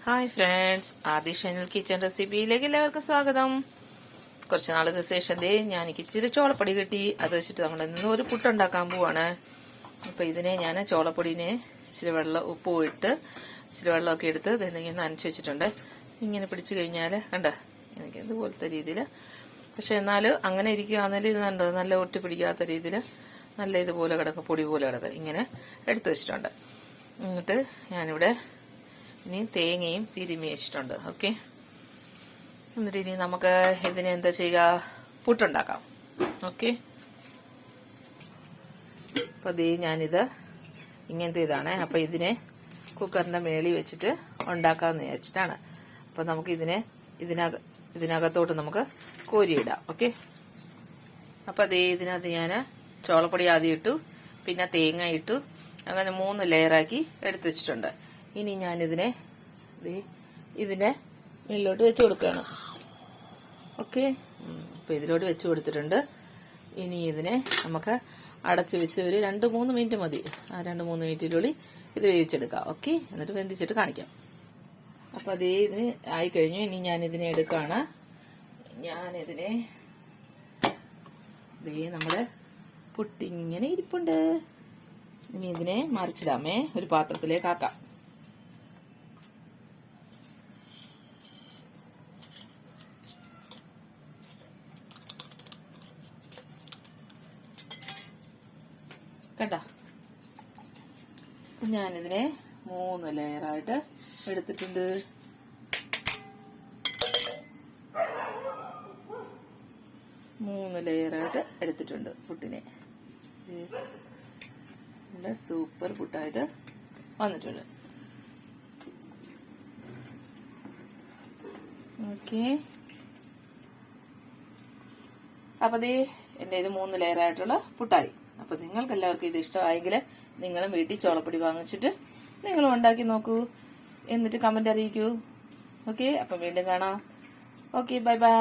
Hi friends, ആദി ഷൈനൽ kitchen റെസിപ്പിയിലേക്ക് എല്ലാവർക്കും സ്വാഗതം. കുറച്ച് നാളുകൾക്ക് ശേഷം ഞാൻ ഇച്ചിരി ചോളപ്പൊടി കിട്ടി. അത് വെച്ചിട്ട് നമ്മൾ ഇന്ന് ഒരു പുട്ടുണ്ടാക്കാൻ പോവാണ്. അപ്പൊ ഇതിനെ ഞാൻ ചോളപ്പൊടിനെ ഇച്ചിരി വെള്ളം ഉപ്പും ഇട്ട് ഇച്ചിരി വെള്ളമൊക്കെ എടുത്ത് ഇതെന്തെങ്കിലും നനച്ച് വെച്ചിട്ടുണ്ട്. ഇങ്ങനെ പിടിച്ചു കഴിഞ്ഞാൽ കണ്ട എനിക്ക് ഇതുപോലത്തെ രീതിയിൽ, പക്ഷെ എന്നാലും അങ്ങനെ ഇരിക്കുകയാണെങ്കിലും ഇത് കണ്ടോ നല്ല ഒട്ടി പിടിക്കാത്ത രീതിയിൽ നല്ല ഇതുപോലെ കിടക്കും, പൊടി പോലെ കിടക്കും. ഇങ്ങനെ എടുത്തു വെച്ചിട്ടുണ്ട്. എന്നിട്ട് ഞാനിവിടെ ഇനി തേങ്ങയും തിരുമ്മി വെച്ചിട്ടുണ്ട്. ഓക്കെ, എന്നിട്ട് ഇനി നമുക്ക് ഇതിനെ എന്താ ചെയ്യുക, പുട്ടുണ്ടാക്കാം. ഓക്കെ, അപ്പൊ ഞാനിത് ഇങ്ങനത്തെ ഇതാണ്. അപ്പൊ ഇതിനെ കുക്കറിന്റെ മേളിൽ വെച്ചിട്ട് ഉണ്ടാക്കാന്ന് വിചാരിച്ചിട്ടാണ്. അപ്പൊ നമുക്ക് ഇതിനകത്തോട്ട് നമുക്ക് കോരിയിടാം. ഓക്കെ, അപ്പൊ ഇതിനകത്ത് ഞാൻ ചോളപ്പൊടി ആദ്യം ഇട്ടു, പിന്നെ തേങ്ങ ഇട്ടു, അങ്ങനെ 3 ലെയറാക്കി എടുത്തു വെച്ചിട്ടുണ്ട്. ഇനി ഞാനിതിനെ മേളിലോട്ട് വെച്ച് കൊടുക്കുകയാണ്. ഓക്കെ, അപ്പൊ ഇതിലോട്ട് വെച്ച് കൊടുത്തിട്ടുണ്ട്. ഇനി ഇതിനെ നമുക്ക് അടച്ചു വെച്ച് ഒരു 2-3 മിനിറ്റ് മതി. ആ 2-3 മിനിറ്റിനുള്ളിൽ ഇത് വേവിച്ചെടുക്കാം. ഓക്കെ, എന്നിട്ട് വെന്തിച്ചിട്ട് കാണിക്കാം. അപ്പൊ ഇത് ആയിക്കഴിഞ്ഞു. ഇനി ഞാനിതിനെ എടുക്കാണ്. ഞാനിതിനെ നമ്മുടെ പുട്ടിങ്ങനെ ഇരിപ്പുണ്ട്. ഇനി ഇതിനെ മറിച്ചിടാമേ, ഒരു പാത്രത്തിലേക്ക് ആക്കാം. കണ്ട, ഞാനിതിനെ 3 ലെയറായിട്ട് എടുത്തിട്ടുണ്ട്. പുട്ടിനെ നല്ല സൂപ്പർ പുട്ടായിട്ട് വന്നിട്ടുണ്ട്. ഓക്കെ, അപ്പൊ എന്റെ ഇത് 3 ലെയറായിട്ടുള്ള പുട്ടായി. അപ്പൊ നിങ്ങൾക്ക് എല്ലാവർക്കും ഇത് ഇഷ്ടമായെങ്കിൽ നിങ്ങളും വീട്ടിൽ ചോളപ്പൊടി വാങ്ങിച്ചിട്ട് നിങ്ങളും ഉണ്ടാക്കി നോക്കൂ, എന്നിട്ട് കമന്റ് അറിയിക്കൂ. ഓക്കെ, അപ്പൊ വീണ്ടും കാണാം. Okay, bye bye.